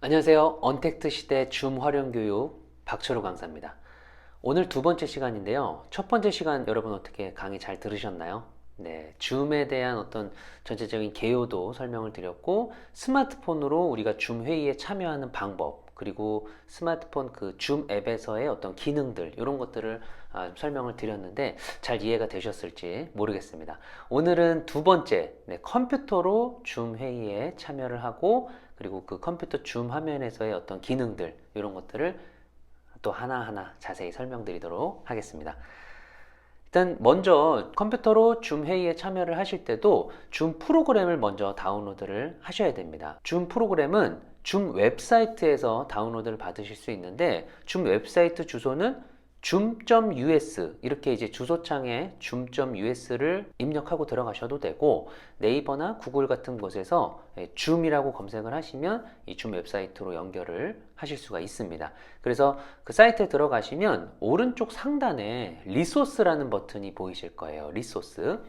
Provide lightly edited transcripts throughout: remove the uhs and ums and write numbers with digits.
안녕하세요. 언택트 시대 줌 활용 교육 박철호 강사입니다. 오늘 두 번째 시간인데요. 첫 번째 시간 여러분 어떻게 강의 잘 들으셨나요? 네, 줌에 대한 어떤 전체적인 개요도 설명을 드렸고, 스마트폰으로 우리가 줌 회의에 참여하는 방법, 그리고 스마트폰 그 줌 앱에서의 어떤 기능들, 이런 것들을 설명을 드렸는데 잘 이해가 되셨을지 모르겠습니다. 오늘은 두 번째, 컴퓨터로 줌 회의에 참여를 하고, 그리고 그 컴퓨터 줌 화면에서의 어떤 기능들, 이런 것들을 또 하나하나 자세히 설명드리도록 하겠습니다. 일단 먼저 컴퓨터로 줌 회의에 참여를 하실 때도 줌 프로그램을 먼저 다운로드를 하셔야 됩니다. 줌 프로그램은 줌 웹사이트에서 다운로드를 받으실 수 있는데, 줌 웹사이트 주소는 zoom.us, 이렇게 이제 주소창에 zoom.us를 입력하고 들어가셔도 되고, 네이버나 구글 같은 곳에서 줌이라고 검색을 하시면 이 줌 웹사이트로 연결을 하실 수가 있습니다. 그래서 그 사이트에 들어가시면 오른쪽 상단에 리소스라는 버튼이 보이실 거예요. 리소스.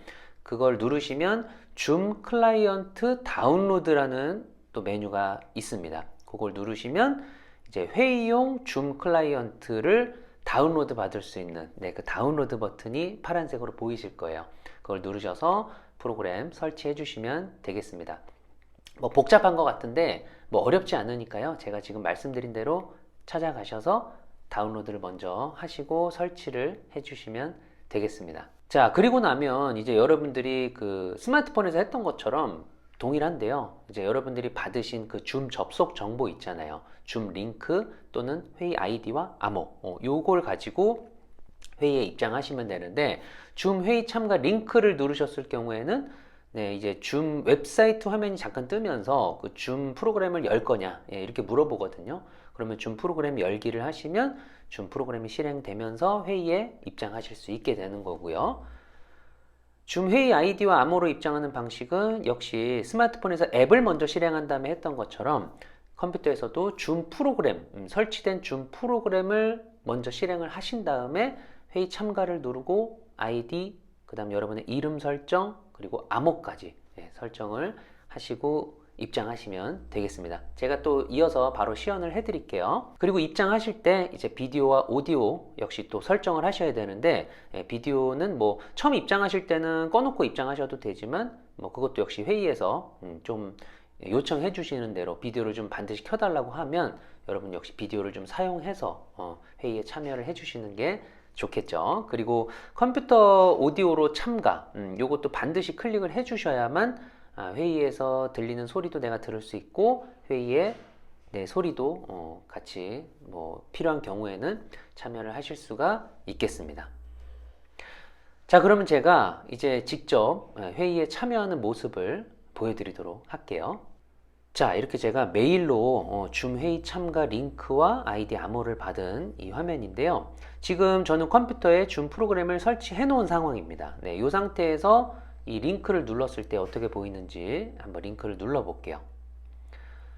그걸 누르시면 줌 클라이언트 다운로드라는 또 메뉴가 있습니다. 그걸 누르시면 이제 회의용 줌 클라이언트를 다운로드 받을 수 있는 그 다운로드 버튼이 파란색으로 보이실 거예요. 그걸 누르셔서 프로그램 설치해 주시면 되겠습니다. 뭐 복잡한 것 같은데 뭐 어렵지 않으니까요. 제가 지금 말씀드린 대로 찾아가셔서 다운로드를 먼저 하시고 설치를 해 주시면 되겠습니다. 자, 그리고 나면 이제 여러분들이 그 스마트폰에서 했던 것처럼 동일한데요. 이제 여러분들이 받으신 그 줌 접속 정보 있잖아요. 줌 링크 또는 회의 아이디와 암호, 요걸 가지고 회의에 입장하시면 되는데, 줌 회의 참가 링크를 누르셨을 경우에는 이제 줌 웹사이트 화면이 잠깐 뜨면서 그 줌 프로그램을 열 거냐, 이렇게 물어보거든요. 그러면 줌 프로그램 열기를 하시면 줌 프로그램이 실행되면서 회의에 입장하실 수 있게 되는 거고요. 줌 회의 아이디와 암호로 입장하는 방식은 역시 스마트폰에서 앱을 먼저 실행한 다음에 했던 것처럼 컴퓨터에서도 줌 프로그램, 설치된 줌 프로그램을 먼저 실행을 하신 다음에 회의 참가를 누르고 아이디, 그 다음 여러분의 이름 설정, 그리고 암호까지 설정을 하시고 입장하시면 되겠습니다. 제가 또 이어서 바로 시연을 해드릴게요. 그리고 입장하실 때 이제 비디오와 오디오 역시 또 설정을 하셔야 되는데, 비디오는 뭐 처음 입장하실 때는 꺼놓고 입장하셔도 되지만 뭐 그것도 역시 회의에서 좀 요청해 주시는 대로 비디오를 좀 반드시 켜달라고 하면 여러분 역시 비디오를 좀 사용해서 회의에 참여를 해 주시는 게 좋겠죠. 그리고 컴퓨터 오디오로 참가, 요것도 반드시 클릭을 해 주셔야만 회의에서 들리는 소리도 내가 들을 수 있고, 회의에 내 소리도 같이 뭐 필요한 경우에는 참여를 하실 수가 있겠습니다. 자, 그러면 제가 이제 직접 회의에 참여하는 모습을 보여드리도록 할게요. 자, 이렇게 제가 메일로 줌 회의 참가 링크와 아이디 암호를 받은 이 화면인데요. 지금 저는 컴퓨터에 줌 프로그램을 설치해 놓은 상황입니다. 네, 이 상태에서 이 링크를 눌렀을 때 어떻게 보이는지 한번 링크를 눌러 볼게요.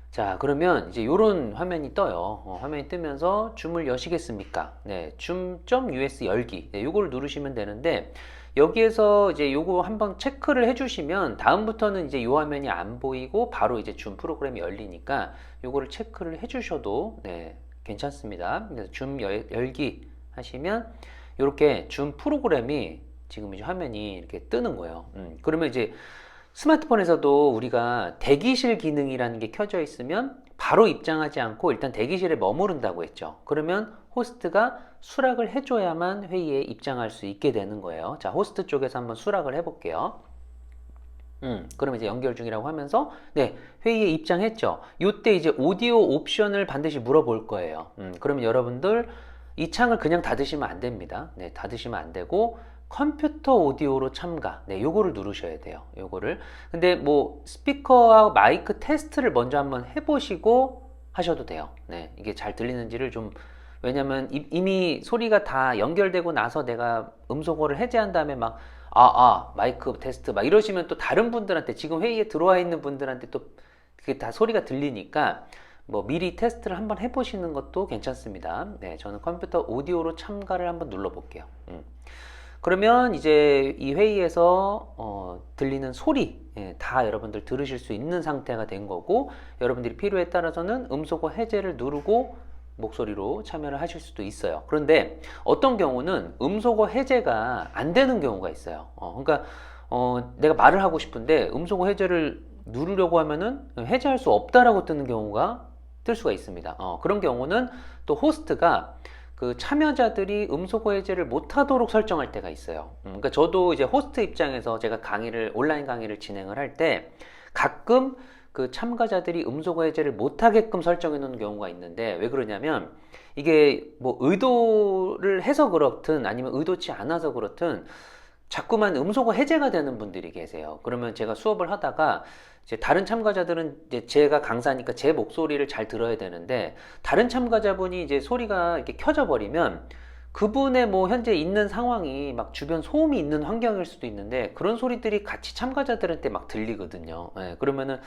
자, 그러면 이제 이런 화면이 떠요. 화면이 뜨면서 줌을 여시겠습니까? 네, 줌.us 열기. 네, 요거를 누르시면 되는데, 여기에서 이제 요거 한번 체크를 해주시면 다음부터는 이제 요 화면이 안 보이고 바로 이제 줌 프로그램이 열리니까 요거를 체크를 해주셔도 괜찮습니다. 그래서 줌 열기 하시면 이렇게 줌 프로그램이 지금 이제 화면이 이렇게 뜨는 거예요. 그러면 이제 스마트폰에서도 우리가 대기실 기능이라는 게 켜져 있으면 바로 입장하지 않고 일단 대기실에 머무른다고 했죠. 그러면 호스트가 수락을 해줘야만 회의에 입장할 수 있게 되는 거예요. 자, 호스트 쪽에서 한번 수락을 해볼게요. 그러면 이제 연결 중이라고 하면서 회의에 입장했죠. 이때 이제 오디오 옵션을 반드시 물어볼 거예요. 그러면 여러분들 이 창을 그냥 닫으시면 안 됩니다. 닫으시면 안 되고 컴퓨터 오디오로 참가, 요거를 누르셔야 돼요. 요거를. 근데 뭐 스피커와 마이크 테스트를 먼저 한번 해보시고 하셔도 돼요. 이게 잘 들리는지를 좀, 왜냐면 이미 소리가 다 연결되고 나서 내가 음소거를 해제한 다음에 막 마이크 테스트 막 이러시면 또 다른 분들한테, 지금 회의에 들어와 있는 분들한테 또 그게 다 소리가 들리니까 뭐 미리 테스트를 한번 해보시는 것도 괜찮습니다. 저는 컴퓨터 오디오로 참가를 한번 눌러 볼게요. 그러면 이제 이 회의에서 들리는 소리 다 여러분들 들으실 수 있는 상태가 된 거고, 여러분들이 필요에 따라서는 음소거 해제를 누르고 목소리로 참여를 하실 수도 있어요. 그런데 어떤 경우는 음소거 해제가 안 되는 경우가 있어요. 그러니까 내가 말을 하고 싶은데 음소거 해제를 누르려고 하면은 해제할 수 없다라고 뜨는 경우가 뜰 수가 있습니다. 그런 경우는 또 호스트가 그 참여자들이 음소거 해제를 못하도록 설정할 때가 있어요. 그러니까 저도 이제 호스트 입장에서 제가 온라인 강의를 진행을 할 때 가끔 그 참가자들이 음소거 해제를 못하게끔 설정해 놓는 경우가 있는데, 왜 그러냐면 이게 뭐 의도를 해서 그렇든 아니면 의도치 않아서 그렇든 자꾸만 음소거 해제가 되는 분들이 계세요. 그러면 제가 수업을 하다가 이제 다른 참가자들은 이제 제가 강사니까 제 목소리를 잘 들어야 되는데, 다른 참가자분이 이제 소리가 이렇게 켜져 버리면 그분의 뭐 현재 있는 상황이 막 주변 소음이 있는 환경일 수도 있는데 그런 소리들이 같이 참가자들한테 막 들리거든요. 그러면은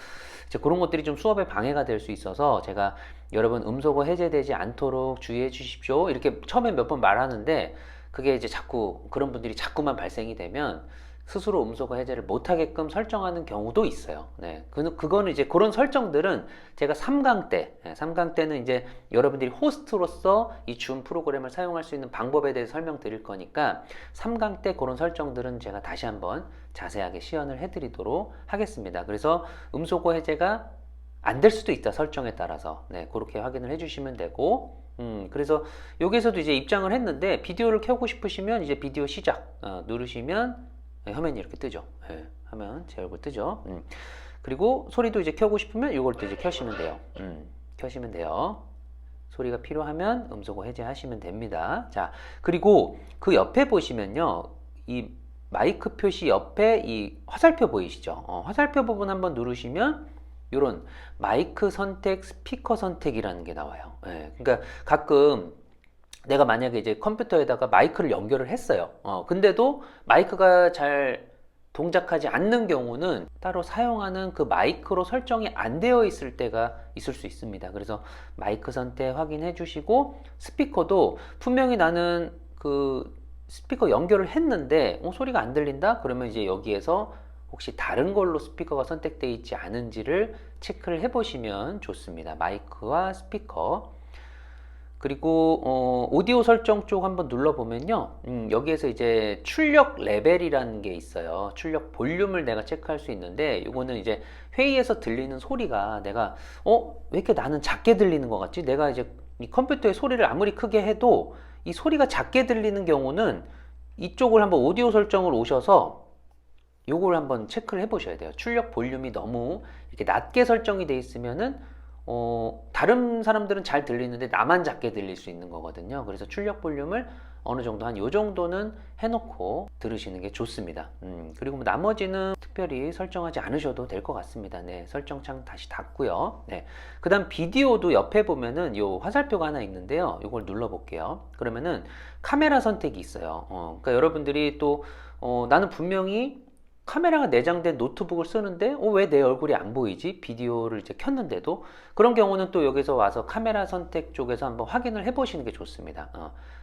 이제 그런 것들이 좀 수업에 방해가 될 수 있어서 제가 여러분 음소거 해제되지 않도록 주의해 주십시오 이렇게 처음에 몇 번 말하는데, 그게 이제 자꾸 그런 분들이 자꾸만 발생이 되면 스스로 음소거 해제를 못하게끔 설정하는 경우도 있어요. 그거는 이제 그런 설정들은 제가 3강 때, 3강 때는 이제 여러분들이 호스트로서 이 줌 프로그램을 사용할 수 있는 방법에 대해서 설명드릴 거니까 3강 때 그런 설정들은 제가 다시 한번 자세하게 시연을 해드리도록 하겠습니다. 그래서 음소거 해제가 안 될 수도 있다, 설정에 따라서. 그렇게 확인을 해주시면 되고, 그래서 여기서도 이제 입장을 했는데 비디오를 켜고 싶으시면 이제 비디오 시작 누르시면 화면이 이렇게 뜨죠. 화면 제 얼굴 뜨죠. 그리고 소리도 이제 켜고 싶으면 이걸 또 이제 켜시면 돼요. 켜시면 돼요. 소리가 필요하면 음소거 해제하시면 됩니다. 자, 그리고 그 옆에 보시면요, 이 마이크 표시 옆에 이 화살표 보이시죠? 화살표 부분 한번 누르시면 이런 마이크 선택, 스피커 선택이라는 게 나와요. 그러니까 가끔 내가 만약에 이제 컴퓨터에다가 마이크를 연결을 했어요. 근데도 마이크가 잘 동작하지 않는 경우는 따로 사용하는 그 마이크로 설정이 안 되어 있을 때가 있을 수 있습니다. 그래서 마이크 선택 확인해 주시고, 스피커도 분명히 나는 그 스피커 연결을 했는데 소리가 안 들린다? 그러면 이제 여기에서 혹시 다른 걸로 스피커가 선택되어 있지 않은지를 체크를 해 보시면 좋습니다. 마이크와 스피커. 그리고 오디오 설정 쪽 한번 눌러보면요, 여기에서 이제 출력 레벨이라는 게 있어요. 출력 볼륨을 내가 체크할 수 있는데, 이거는 이제 회의에서 들리는 소리가 내가 왜 이렇게 나는 작게 들리는 것 같지? 내가 이제 이 컴퓨터의 소리를 아무리 크게 해도 이 소리가 작게 들리는 경우는 이쪽을 한번 오디오 설정을 오셔서 요걸 한번 체크를 해 보셔야 돼요. 출력 볼륨이 너무 이렇게 낮게 설정이 돼 있으면은 다른 사람들은 잘 들리는데 나만 작게 들릴 수 있는 거거든요. 그래서 출력 볼륨을 어느 정도 한 요 정도는 해놓고 들으시는 게 좋습니다. 그리고 뭐 나머지는 특별히 설정하지 않으셔도 될 것 같습니다. 설정창 다시 닫고요. 그 다음 비디오도 옆에 보면은 요 화살표가 하나 있는데요. 요걸 눌러 볼게요. 그러면은 카메라 선택이 있어요. 그러니까 여러분들이 또 나는 분명히 카메라가 내장된 노트북을 쓰는데 왜 내 얼굴이 안 보이지? 비디오를 이제 켰는데도. 그런 경우는 또 여기서 와서 카메라 선택 쪽에서 한번 확인을 해 보시는 게 좋습니다.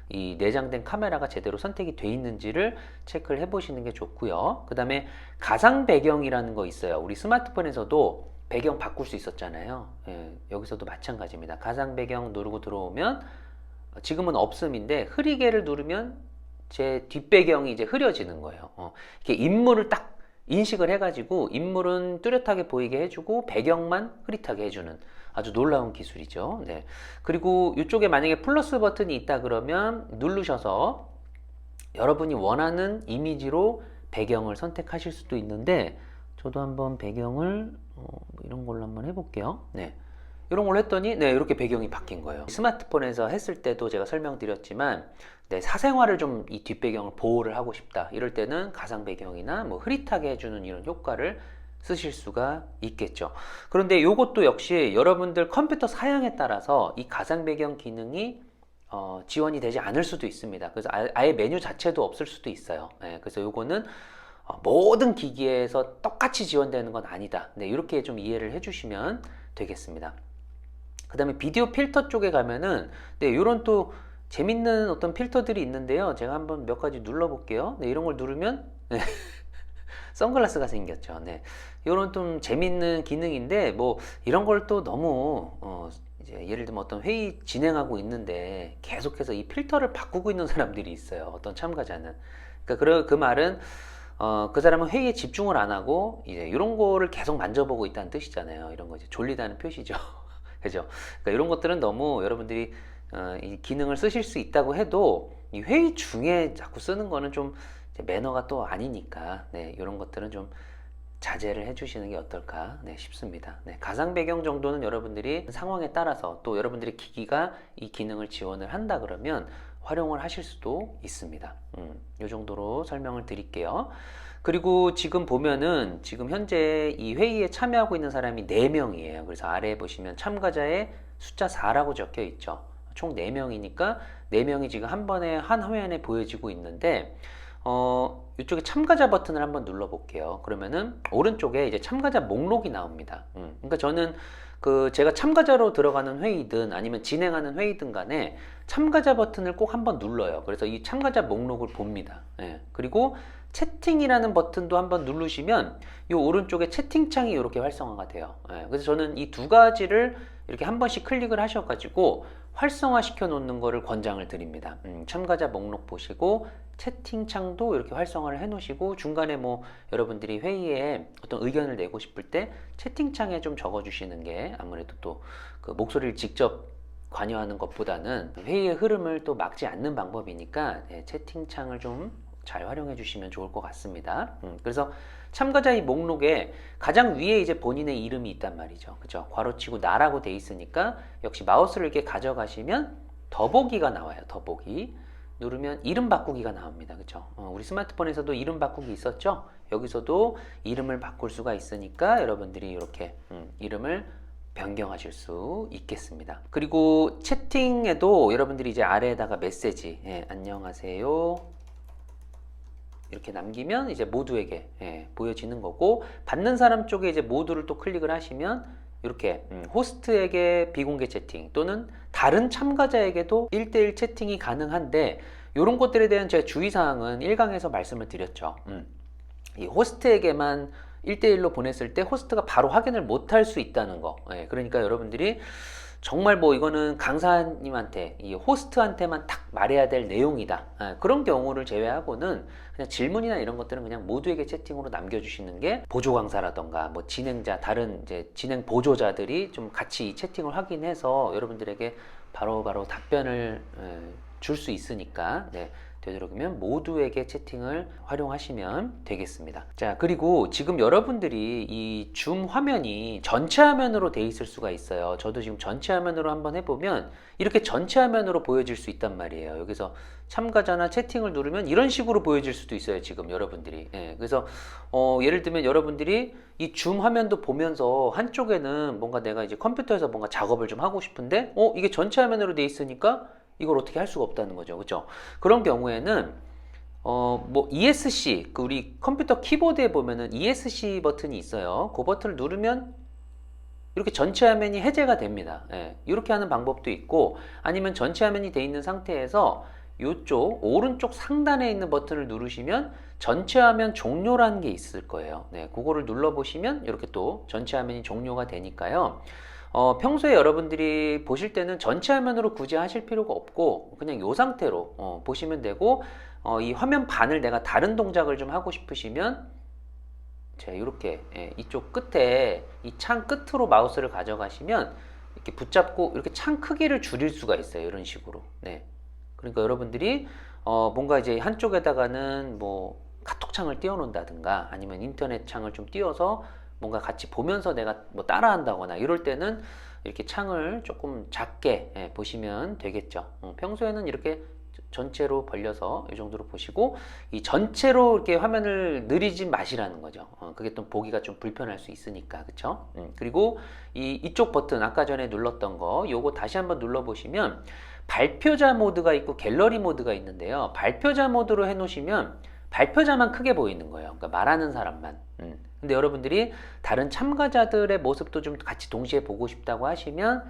이 내장된 카메라가 제대로 선택이 돼 있는지를 체크를 해 보시는 게 좋고요. 그 다음에 가상 배경이라는 거 있어요. 우리 스마트폰에서도 배경 바꿀 수 있었잖아요. 여기서도 마찬가지입니다. 가상 배경 누르고 들어오면 지금은 없음인데, 흐리게를 누르면 제 뒷배경이 이제 흐려지는 거예요. 이렇게 인물을 딱 인식을 해가지고 인물은 뚜렷하게 보이게 해주고 배경만 흐릿하게 해주는 아주 놀라운 기술이죠. 그리고 이쪽에 만약에 플러스 버튼이 있다 그러면 누르셔서 여러분이 원하는 이미지로 배경을 선택하실 수도 있는데, 저도 한번 배경을 이런 걸로 한번 해볼게요. 이런 걸 했더니 이렇게 배경이 바뀐 거예요. 스마트폰에서 했을 때도 제가 설명드렸지만 사생활을 좀 이 뒷배경을 보호를 하고 싶다 이럴 때는 가상 배경이나 뭐 흐릿하게 해주는 이런 효과를 쓰실 수가 있겠죠. 그런데 이것도 역시 여러분들 컴퓨터 사양에 따라서 이 가상 배경 기능이 지원이 되지 않을 수도 있습니다. 그래서 아예 메뉴 자체도 없을 수도 있어요. 그래서 이거는 모든 기기에서 똑같이 지원되는 건 아니다. 이렇게 좀 이해를 해주시면 되겠습니다. 그 다음에 비디오 필터 쪽에 가면은 이런 또 재밌는 어떤 필터들이 있는데요. 제가 한번 몇 가지 눌러볼게요. 네, 이런 걸 누르면 네, 선글라스가 생겼죠. 네, 이런 좀 재밌는 기능인데 뭐 이런 걸 또 너무 이제 예를 들면 어떤 회의 진행하고 있는데 계속해서 이 필터를 바꾸고 있는 사람들이 있어요. 어떤 참가자는. 그러니까 그 말은 그 사람은 회의에 집중을 안 하고 이제 이런 거를 계속 만져보고 있다는 뜻이잖아요. 이런 거 이제 졸리다는 표시죠. 그죠? 그러니까 이런 것들은 너무 여러분들이 이 기능을 쓰실 수 있다고 해도 이 회의 중에 자꾸 쓰는 거는 좀 이제 매너가 또 아니니까 네, 이런 것들은 좀 자제를 해주시는 게 어떨까 네, 싶습니다. 네, 가상 배경 정도는 여러분들이 상황에 따라서 또 여러분들의 기기가 이 기능을 지원을 한다 그러면 활용을 하실 수도 있습니다. 이 정도로 설명을 드릴게요. 그리고 지금 보면은 지금 현재 이 회의에 참여하고 있는 사람이 4명이에요. 그래서 아래에 보시면 참가자의 숫자 4라고 적혀 있죠. 총 4명이니까 4명이 지금 한 번에 한 화면에 보여지고 있는데 이쪽에 참가자 버튼을 한번 눌러 볼게요. 그러면은 오른쪽에 이제 참가자 목록이 나옵니다. 그러니까 저는 제가 참가자로 들어가는 회의든 아니면 진행하는 회의든 간에 참가자 버튼을 꼭 한번 눌러요. 그래서 이 참가자 목록을 봅니다. 예. 그리고 채팅이라는 버튼도 한번 누르시면 이 오른쪽에 채팅창이 이렇게 활성화가 돼요. 예. 그래서 저는 이 두 가지를 이렇게 한 번씩 클릭을 하셔가지고 활성화 시켜 놓는 거를 권장을 드립니다. 참가자 목록 보시고 채팅창도 이렇게 활성화를 해 놓으시고 중간에 뭐 여러분들이 회의에 어떤 의견을 내고 싶을 때 채팅창에 좀 적어 주시는 게 아무래도 또 그 목소리를 직접 관여하는 것보다는 회의의 흐름을 또 막지 않는 방법이니까 네, 채팅창을 좀 잘 활용해 주시면 좋을 것 같습니다. 그래서 참가자 이 목록에 가장 위에 이제 본인의 이름이 있단 말이죠. 그죠? 괄호치고 나라고 돼 있으니까 역시 마우스를 이렇게 가져가시면 더보기가 나와요. 더보기. 누르면 이름 바꾸기가 나옵니다. 그죠? 우리 스마트폰에서도 이름 바꾸기 있었죠? 여기서도 이름을 바꿀 수가 있으니까 여러분들이 이렇게 이름을 변경하실 수 있겠습니다. 그리고 채팅에도 여러분들이 이제 아래에다가 메시지, 안녕하세요. 이렇게 남기면 이제 모두에게 보여지는 거고 받는 사람 쪽에 이제 모두를 또 클릭을 하시면 이렇게 호스트에게 비공개 채팅 또는 다른 참가자에게도 1대1 채팅이 가능한데 이런 것들에 대한 제가 주의사항은 1강에서 말씀을 드렸죠. 이 호스트에게만 1대1로 보냈을 때 호스트가 바로 확인을 못할 수 있다는 거. 그러니까 여러분들이 정말 뭐 이거는 강사님한테 이 호스트한테만 딱 말해야 될 내용이다. 그런 경우를 제외하고는 그냥 질문이나 이런 것들은 그냥 모두에게 채팅으로 남겨주시는 게 보조 강사라던가 뭐 진행자 다른 이제 진행 보조자들이 좀 같이 이 채팅을 확인해서 여러분들에게 바로바로 답변을 줄 수 있으니까 네. 되도록이면 모두에게 채팅을 활용하시면 되겠습니다. 자, 그리고 지금 여러분들이 이 줌 화면이 전체 화면으로 돼 있을 수가 있어요. 저도 지금 전체 화면으로 한번 해보면 이렇게 전체 화면으로 보여질 수 있단 말이에요. 여기서 참가자나 채팅을 누르면 이런 식으로 보여질 수도 있어요. 지금 여러분들이. 그래서 예를 들면 여러분들이 이 줌 화면도 보면서 한쪽에는 뭔가 내가 이제 컴퓨터에서 뭔가 작업을 좀 하고 싶은데 이게 전체 화면으로 돼 있으니까 이걸 어떻게 할 수가 없다는 거죠. 그렇죠? 그런 경우에는 뭐 ESC 우리 컴퓨터 키보드에 보면은 ESC 버튼이 있어요. 그 버튼을 누르면 이렇게 전체 화면이 해제가 됩니다. 이렇게 하는 방법도 있고 아니면 전체 화면이 돼 있는 상태에서 이쪽 오른쪽 상단에 있는 버튼을 누르시면 전체 화면 종료라는 게 있을 거예요. 그거를 눌러 보시면 이렇게 또 전체 화면이 종료가 되니까요. 평소에 여러분들이 보실 때는 전체 화면으로 굳이 하실 필요가 없고 그냥 이 상태로 보시면 되고 이 화면 반을 내가 다른 동작을 좀 하고 싶으시면 자, 이렇게 이쪽 끝에 이 창 끝으로 마우스를 가져가시면 이렇게 붙잡고 이렇게 창 크기를 줄일 수가 있어요. 이런 식으로. 그러니까 여러분들이 뭔가 이제 한쪽에다가는 뭐 카톡 창을 띄워 놓는다든가 아니면 인터넷 창을 좀 띄워서 뭔가 같이 보면서 내가 뭐 따라 한다거나 이럴 때는 이렇게 창을 조금 작게 보시면 되겠죠. 평소에는 이렇게 전체로 벌려서 이 정도로 보시고 이 전체로 이렇게 화면을 느리지 마시라는 거죠. 그게 또 보기가 좀 불편할 수 있으니까. 그쵸? 그리고 이쪽 버튼 아까 전에 눌렀던 거 요거 다시 한번 눌러 보시면 발표자 모드가 있고 갤러리 모드가 있는데요. 발표자 모드로 해 놓으시면 발표자만 크게 보이는 거예요. 그러니까 말하는 사람만. 근데 여러분들이 다른 참가자들의 모습도 좀 같이 동시에 보고 싶다고 하시면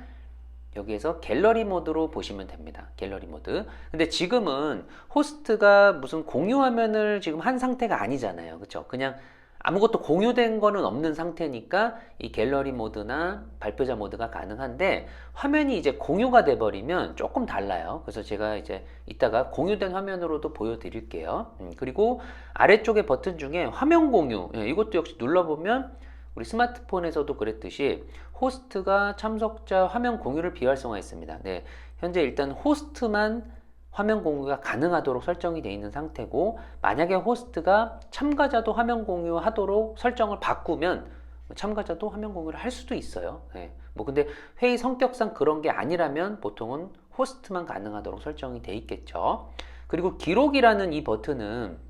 여기에서 갤러리 모드로 보시면 됩니다. 갤러리 모드. 근데 지금은 호스트가 무슨 공유 화면을 지금 한 상태가 아니잖아요. 그쵸? 그냥 아무것도 공유된 거는 없는 상태니까 이 갤러리 모드나 발표자 모드가 가능한데, 화면이 이제 공유가 돼 버리면 조금 달라요. 그래서 제가 이제 이따가 공유된 화면으로도 보여드릴게요. 그리고 아래쪽에 버튼 중에 화면 공유, 이것도 역시 눌러보면 우리 스마트폰에서도 그랬듯이 호스트가 참석자 화면 공유를 비활성화했습니다. 네, 현재 일단 호스트만 화면 공유가 가능하도록 설정이 되어 있는 상태고, 만약에 호스트가 참가자도 화면 공유하도록 설정을 바꾸면 참가자도 화면 공유를 할 수도 있어요. 네. 뭐 근데 회의 성격상 그런 게 아니라면 보통은 호스트만 가능하도록 설정이 되어 있겠죠. 그리고 기록이라는 이 버튼은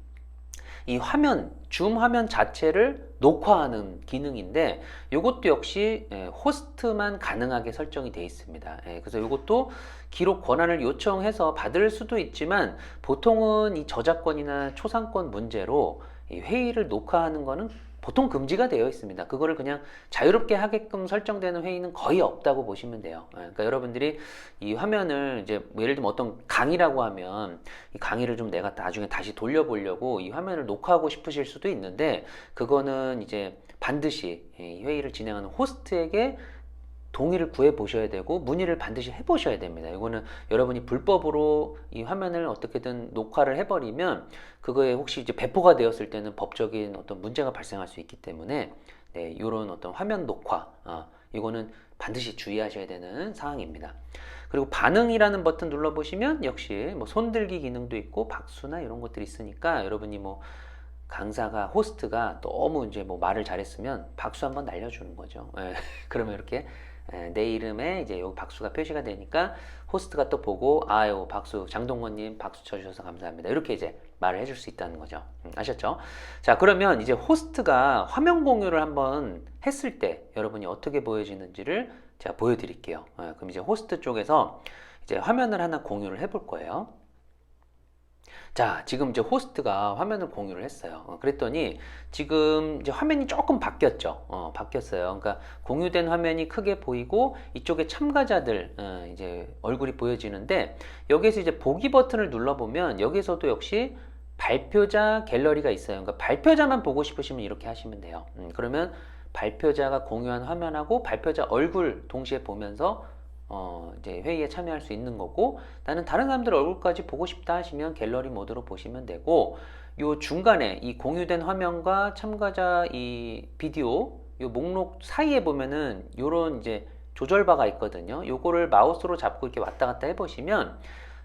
이 화면, 줌 화면 자체를 녹화하는 기능인데, 이것도 역시 호스트만 가능하게 설정이 되어 있습니다. 그래서 이것도 기록 권한을 요청해서 받을 수도 있지만, 보통은 이 저작권이나 초상권 문제로 이 회의를 녹화하는 거는 보통 금지가 되어 있습니다. 그거를 그냥 자유롭게 하게끔 설정되는 회의는 거의 없다고 보시면 돼요. 그러니까 여러분들이 이 화면을 이제 뭐 예를 들면 어떤 강의라고 하면 이 강의를 좀 내가 나중에 다시 돌려보려고 이 화면을 녹화하고 싶으실 수도 있는데, 그거는 이제 반드시 이 회의를 진행하는 호스트에게 동의를 구해 보셔야 되고 문의를 반드시 해 보셔야 됩니다. 이거는 여러분이 불법으로 이 화면을 어떻게든 녹화를 해버리면 그거에 혹시 이제 배포가 되었을 때는 법적인 어떤 문제가 발생할 수 있기 때문에, 네, 이런 어떤 화면 녹화, 이거는 반드시 주의하셔야 되는 사항입니다. 그리고 반응이라는 버튼 눌러보시면 역시 뭐 손들기 기능도 있고 박수나 이런 것들이 있으니까, 여러분이 뭐 강사가 호스트가 너무 이제 뭐 말을 잘했으면 박수 한번 날려주는 거죠. 그러면 이렇게 내 이름에 이제 여기 박수가 표시가 되니까 호스트가 또 보고, 아유 박수, 장동건님 박수 쳐주셔서 감사합니다, 이렇게 이제 말을 해줄 수 있다는 거죠. 아셨죠? 자, 그러면 이제 호스트가 화면 공유를 한번 했을 때 여러분이 어떻게 보여지는지를 제가 보여드릴게요. 그럼 이제 호스트 쪽에서 이제 화면을 하나 공유를 해볼 거예요. 자, 지금 이제 호스트가 화면을 공유를 했어요. 그랬더니 지금 이제 화면이 조금 바뀌었죠. 바뀌었어요. 그러니까 공유된 화면이 크게 보이고 이쪽에 참가자들 이제 얼굴이 보여지는데, 여기서 이제 보기 버튼을 눌러보면 여기서도 역시 발표자 갤러리가 있어요. 그러니까 발표자만 보고 싶으시면 이렇게 하시면 돼요. 그러면 발표자가 공유한 화면하고 발표자 얼굴 동시에 보면서 이제 회의에 참여할 수 있는 거고, 나는 다른 사람들 얼굴까지 보고 싶다 하시면 갤러리 모드로 보시면 되고, 요 중간에 이 공유된 화면과 참가자 이 비디오 요 목록 사이에 보면은 요런 이제 조절바가 있거든요. 요거를 마우스로 잡고 이렇게 왔다 갔다 해보시면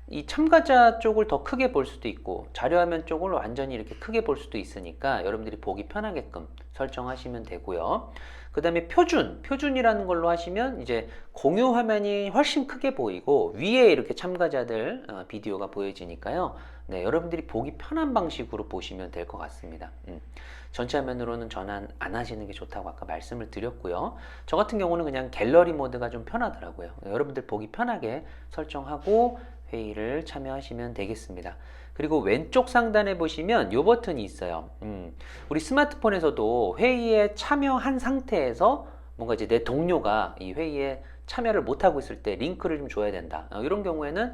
이 참가자 쪽을 더 크게 볼 수도 있고 자료화면 쪽을 완전히 이렇게 크게 볼 수도 있으니까 여러분들이 보기 편하게끔 설정하시면 되고요. 그 다음에 표준이라는 걸로 하시면 이제 공유 화면이 훨씬 크게 보이고 위에 이렇게 참가자들 비디오가 보여지니까요. 네, 여러분들이 보기 편한 방식으로 보시면 될 것 같습니다. 전체 화면으로는 전환 안 하시는 게 좋다고 아까 말씀을 드렸고요. 저 같은 경우는 그냥 갤러리 모드가 좀 편하더라고요. 여러분들 보기 편하게 설정하고 회의를 참여하시면 되겠습니다. 그리고 왼쪽 상단에 보시면 이 버튼이 있어요. 우리 스마트폰에서도 회의에 참여한 상태에서 뭔가 이제 내 동료가 이 회의에 참여를 못하고 있을 때 링크를 좀 줘야 된다. 이런 경우에는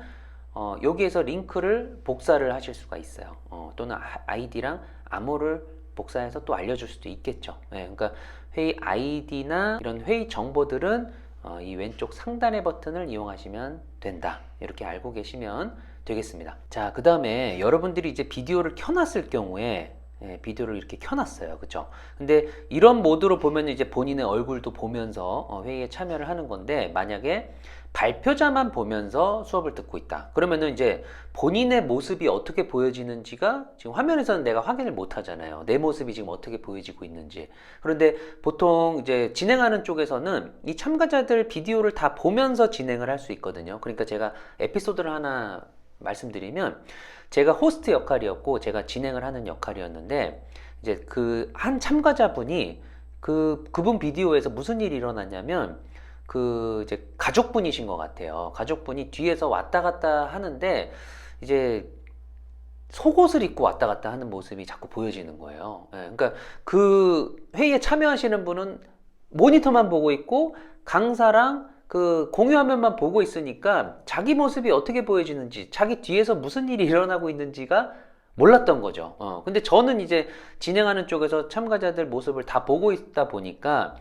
여기에서 링크를 복사를 하실 수가 있어요. 또는 아이디랑 암호를 복사해서 또 알려줄 수도 있겠죠. 그러니까 회의 아이디나 이런 회의 정보들은 이 왼쪽 상단의 버튼을 이용하시면 된다. 이렇게 알고 계시면 되겠습니다. 자, 그 다음에 여러분들이 이제 비디오를 켜놨을 경우에 비디오를 이렇게 켜놨어요. 그쵸? 근데 이런 모드로 보면 이제 본인의 얼굴도 보면서 회의에 참여를 하는 건데, 만약에 발표자만 보면서 수업을 듣고 있다. 그러면은 이제 본인의 모습이 어떻게 보여지는지가 지금 화면에서는 내가 확인을 못 하잖아요. 내 모습이 지금 어떻게 보여지고 있는지. 그런데 보통 이제 진행하는 쪽에서는 이 참가자들 비디오를 다 보면서 진행을 할 수 있거든요. 그러니까 제가 에피소드를 하나 말씀드리면, 제가 호스트 역할이었고 제가 진행을 하는 역할이었는데, 이제 그 한 참가자분이 그분 비디오에서 무슨 일이 일어났냐면, 이제 가족분이신 것 같아요. 가족분이 뒤에서 왔다 갔다 하는데 이제 속옷을 입고 왔다 갔다 하는 모습이 자꾸 보여지는 거예요. 그러니까 그 회의에 참여하시는 분은 모니터만 보고 있고 강사랑 그 공유 화면만 보고 있으니까 자기 모습이 어떻게 보여지는지, 자기 뒤에서 무슨 일이 일어나고 있는지가 몰랐던 거죠. 근데 저는 이제 진행하는 쪽에서 참가자들 모습을 다 보고 있다 보니까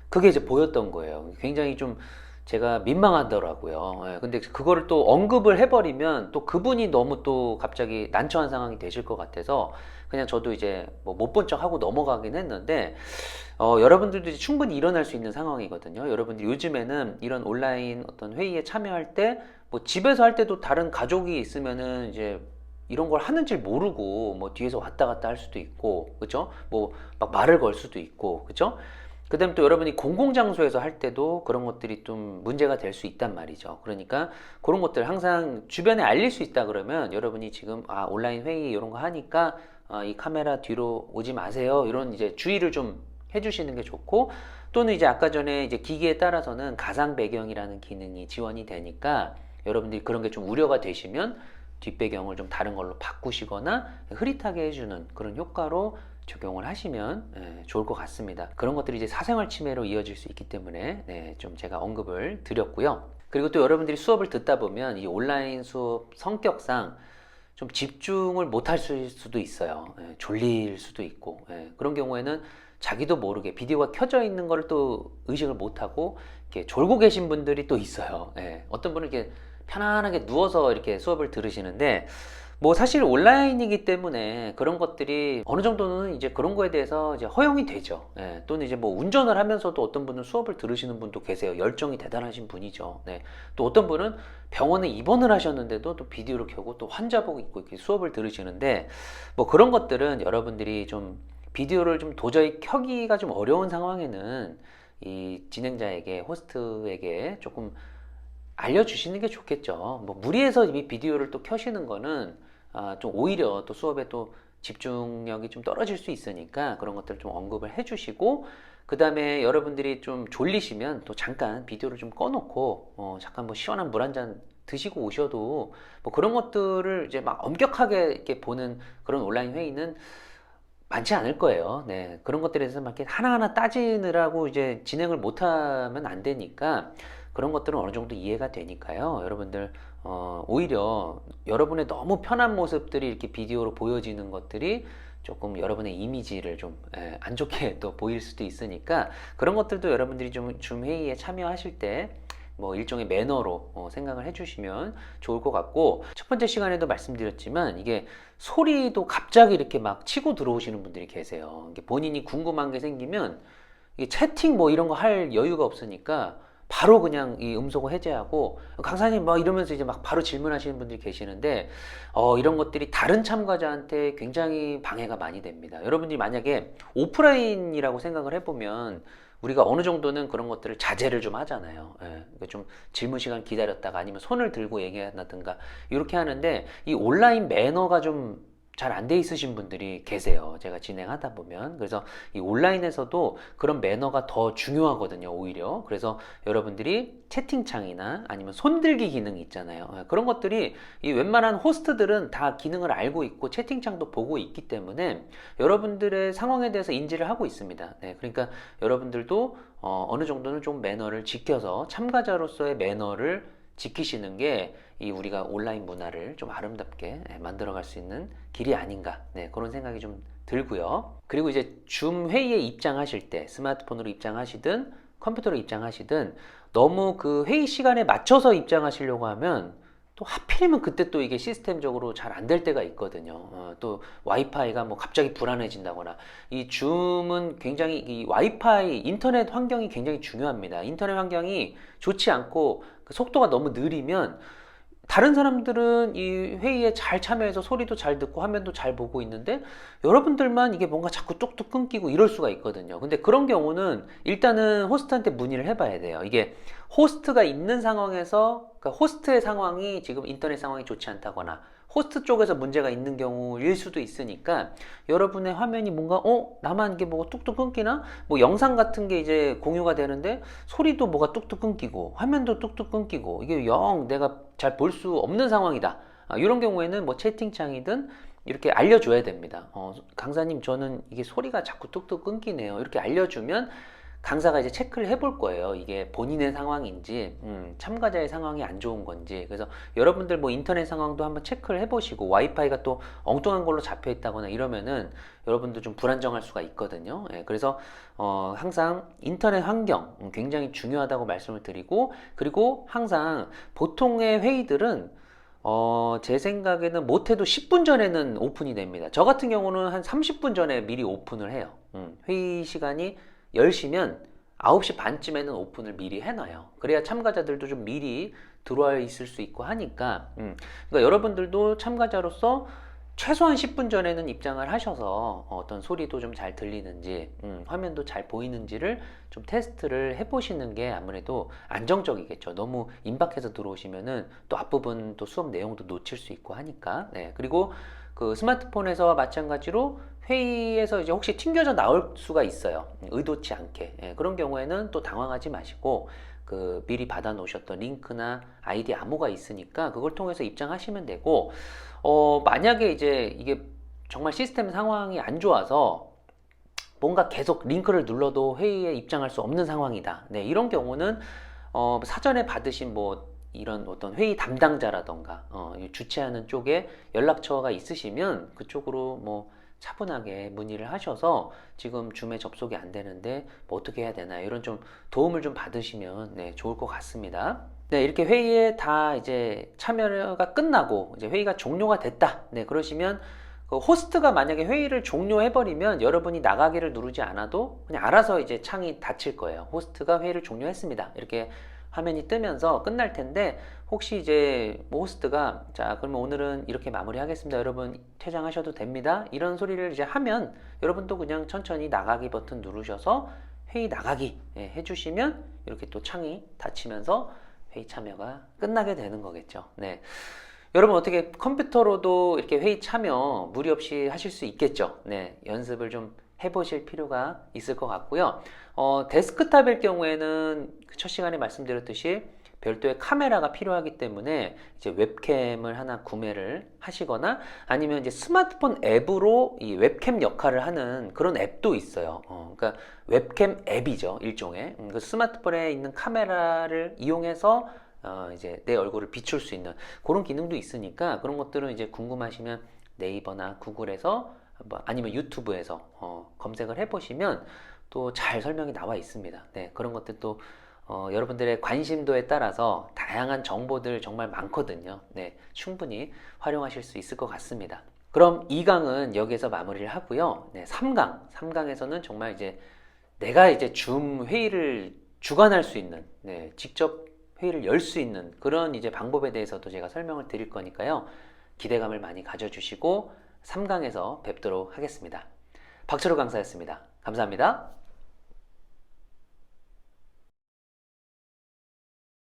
그게 이제 보였던 거예요. 굉장히 좀 제가 민망하더라고요. 예, 근데 그거를 또 언급을 해버리면 또 그분이 너무 또 갑자기 난처한 상황이 되실 것 같아서 그냥 저도 이제 뭐 못 본 척 하고 넘어가긴 했는데, 여러분들도 이제 충분히 일어날 수 있는 상황이거든요. 여러분들이 요즘에는 이런 온라인 어떤 회의에 참여할 때 뭐 집에서 할 때도 다른 가족이 있으면은 이제 이런 걸 하는 줄 모르고 뭐 뒤에서 왔다 갔다 할 수도 있고, 그죠? 뭐 막 말을 걸 수도 있고, 그죠? 그다음에 또 여러분이 공공장소에서 할 때도 그런 것들이 좀 문제가 될 수 있단 말이죠. 그러니까 그런 것들 항상 주변에 알릴 수 있다 그러면 여러분이 지금 온라인 회의 이런 거 하니까 이 카메라 뒤로 오지 마세요. 이런 이제 주의를 좀 해주시는 게 좋고, 또는 이제 아까 전에 이제 기기에 따라서는 가상 배경이라는 기능이 지원이 되니까 여러분들이 그런 게 좀 우려가 되시면 뒷배경을 좀 다른 걸로 바꾸시거나 흐릿하게 해주는 그런 효과로 적용을 하시면 좋을 것 같습니다. 그런 것들이 이제 사생활 침해로 이어질 수 있기 때문에 좀 제가 언급을 드렸고요. 그리고 또 여러분들이 수업을 듣다 보면 이 온라인 수업 성격상 좀 집중을 못 할 수도 있어요. 졸릴 수도 있고, 그런 경우에는 자기도 모르게 비디오가 켜져 있는 걸 또 의식을 못 하고 이렇게 졸고 계신 분들이 또 있어요. 어떤 분은 이렇게 편안하게 누워서 이렇게 수업을 들으시는데, 뭐 사실 온라인이기 때문에 그런 것들이 어느 정도는 이제 그런 거에 대해서 이제 허용이 되죠. 또는 이제 뭐 운전을 하면서도 어떤 분은 수업을 들으시는 분도 계세요. 열정이 대단하신 분이죠. 또 어떤 분은 병원에 입원을 하셨는데도 또 비디오를 켜고 또 환자복 입고 이렇게 수업을 들으시는데, 뭐 그런 것들은 여러분들이 좀 비디오를 좀 도저히 켜기가 좀 어려운 상황에는 이 진행자에게, 호스트에게 조금 알려주시는 게 좋겠죠. 뭐 무리해서 이 비디오를 또 켜시는 거는 좀 오히려 또 수업에 또 집중력이 좀 떨어질 수 있으니까 그런 것들을 좀 언급을 해주시고, 그 다음에 여러분들이 좀 졸리시면 또 잠깐 비디오를 좀 꺼놓고 잠깐 뭐 시원한 물 한 잔 드시고 오셔도, 뭐 그런 것들을 이제 막 엄격하게 이렇게 보는 그런 온라인 회의는 많지 않을 거예요. 그런 것들에 대해서 막 이렇게 하나하나 따지느라고 이제 진행을 못하면 안 되니까 그런 것들은 어느 정도 이해가 되니까요. 여러분들 오히려 여러분의 너무 편한 모습들이 이렇게 비디오로 보여지는 것들이 조금 여러분의 이미지를 좀 안 좋게 또 보일 수도 있으니까 그런 것들도 여러분들이 좀 회의에 참여하실 때 뭐 일종의 매너로 생각을 해주시면 좋을 것 같고, 첫 번째 시간에도 말씀드렸지만 이게 소리도 갑자기 이렇게 막 치고 들어오시는 분들이 계세요. 이게 본인이 궁금한 게 생기면 이게 채팅 뭐 이런 거 할 여유가 없으니까 바로 그냥 이 음소거 해제하고 강사님 막 이러면서 이제 막 바로 질문하시는 분들이 계시는데, 이런 것들이 다른 참가자한테 굉장히 방해가 많이 됩니다. 여러분들이 만약에 오프라인이라고 생각을 해보면 우리가 어느 정도는 그런 것들을 자제를 좀 하잖아요. 그러니까 좀 질문 시간 기다렸다가 아니면 손을 들고 얘기한다든가 이렇게 하는데, 이 온라인 매너가 좀 잘 안 돼 있으신 분들이 계세요. 제가 진행하다 보면. 그래서 이 온라인에서도 그런 매너가 더 중요하거든요, 오히려. 그래서 여러분들이 채팅창이나 아니면 손들기 기능 있잖아요. 그런 것들이 이 웬만한 호스트들은 다 기능을 알고 있고 채팅창도 보고 있기 때문에 여러분들의 상황에 대해서 인지를 하고 있습니다. 그러니까 여러분들도 어느 정도는 좀 매너를 지켜서 참가자로서의 매너를 지키시는 게 이 우리가 온라인 문화를 좀 아름답게 만들어갈 수 있는 길이 아닌가, 그런 생각이 좀 들고요. 그리고 이제 줌 회의에 입장하실 때 스마트폰으로 입장하시든 컴퓨터로 입장하시든 너무 그 회의 시간에 맞춰서 입장하시려고 하면 또 하필이면 그때 또 이게 시스템적으로 잘 안 될 때가 있거든요. 또 와이파이가 뭐 갑자기 불안해진다거나, 이 줌은 굉장히 이 와이파이 인터넷 환경이 굉장히 중요합니다. 인터넷 환경이 좋지 않고 그 속도가 너무 느리면 다른 사람들은 이 회의에 잘 참여해서 소리도 잘 듣고 화면도 잘 보고 있는데 여러분들만 이게 뭔가 자꾸 뚝뚝 끊기고 이럴 수가 있거든요. 근데 그런 경우는 일단은 호스트한테 문의를 해봐야 돼요. 이게 호스트가 있는 상황에서, 그러니까 호스트의 상황이 지금 인터넷 상황이 좋지 않다거나 호스트 쪽에서 문제가 있는 경우일 수도 있으니까, 여러분의 화면이 뭔가 나만 이게 뭐가 뚝뚝 끊기나, 뭐 영상 같은 게 이제 공유가 되는데 소리도 뭐가 뚝뚝 끊기고 화면도 뚝뚝 끊기고 이게 영 내가 잘 볼 수 없는 상황이다. 이런 경우에는 뭐 채팅창이든 이렇게 알려줘야 됩니다. 강사님 저는 이게 소리가 자꾸 뚝뚝 끊기네요. 이렇게 알려주면 강사가 이제 체크를 해볼 거예요. 이게 본인의 상황인지, 참가자의 상황이 안 좋은 건지. 그래서 여러분들 뭐 인터넷 상황도 한번 체크를 해보시고, 와이파이가 또 엉뚱한 걸로 잡혀 있다거나 이러면은 여러분도 좀 불안정할 수가 있거든요. 예, 그래서 항상 인터넷 환경 굉장히 중요하다고 말씀을 드리고, 그리고 항상 보통의 회의들은 제 생각에는 못해도 10분 전에는 오픈이 됩니다. 저 같은 경우는 한 30분 전에 미리 오픈을 해요. 회의 시간이 10시면 9시 반쯤에는 오픈을 미리 해놔요. 그래야 참가자들도 좀 미리 들어와 있을 수 있고 하니까, 그러니까 여러분들도 참가자로서 최소한 10분 전에는 입장을 하셔서 어떤 소리도 좀 잘 들리는지, 화면도 잘 보이는지를 좀 테스트를 해보시는 게 아무래도 안정적이겠죠. 너무 임박해서 들어오시면은 또 앞부분 또 수업 내용도 놓칠 수 있고 하니까. 네. 그리고 그 스마트폰에서 마찬가지로 회의에서 이제 혹시 튕겨져 나올 수가 있어요. 의도치 않게. 예, 그런 경우에는 또 당황하지 마시고 그 미리 받아 놓으셨던 링크나 아이디 암호가 있으니까 그걸 통해서 입장하시면 되고, 만약에 이제 이게 정말 시스템 상황이 안 좋아서 뭔가 계속 링크를 눌러도 회의에 입장할 수 없는 상황이다. 네, 이런 경우는 사전에 받으신 뭐 이런 어떤 회의 담당자라던가 주최하는 쪽에 연락처가 있으시면 그쪽으로 뭐 차분하게 문의를 하셔서 지금 줌에 접속이 안 되는데 뭐 어떻게 해야 되나 이런 좀 도움을 좀 받으시면 네, 좋을 것 같습니다. 네, 이렇게 회의에 다 이제 참여가 끝나고 이제 회의가 종료가 됐다. 네, 그러시면 그 호스트가 만약에 회의를 종료해버리면 여러분이 나가기를 누르지 않아도 그냥 알아서 이제 창이 닫힐 거예요. 호스트가 회의를 종료했습니다. 이렇게 화면이 뜨면서 끝날 텐데, 혹시 이제 뭐 호스트가 자 그러면 오늘은 이렇게 마무리하겠습니다. 여러분 퇴장하셔도 됩니다. 이런 소리를 이제 하면 여러분도 그냥 천천히 나가기 버튼 누르셔서 회의 나가기 해주시면 이렇게 또 창이 닫히면서 회의 참여가 끝나게 되는 거겠죠. 네. 여러분 어떻게 컴퓨터로도 이렇게 회의 참여 무리 없이 하실 수 있겠죠. 네, 연습을 좀 해보실 필요가 있을 것 같고요. 데스크탑일 경우에는 첫 시간에 말씀드렸듯이 별도의 카메라가 필요하기 때문에 이제 웹캠을 하나 구매를 하시거나 아니면 이제 스마트폰 앱으로 이 웹캠 역할을 하는 그런 앱도 있어요. 그러니까 웹캠 앱이죠, 일종의. 그 스마트폰에 있는 카메라를 이용해서 이제 내 얼굴을 비출 수 있는 그런 기능도 있으니까 그런 것들은 이제 궁금하시면 네이버나 구글에서 아니면 유튜브에서 검색을 해보시면 또 잘 설명이 나와 있습니다. 네, 그런 것들도 여러분들의 관심도에 따라서 다양한 정보들 정말 많거든요. 네, 충분히 활용하실 수 있을 것 같습니다. 그럼 2강은 여기에서 마무리를 하고요. 네, 3강에서는 정말 이제 내가 이제 줌 회의를 주관할 수 있는, 네, 직접 회의를 열 수 있는 그런 이제 방법에 대해서도 제가 설명을 드릴 거니까요. 기대감을 많이 가져주시고 3강에서 뵙도록 하겠습니다. 박철호 강사였습니다. 감사합니다.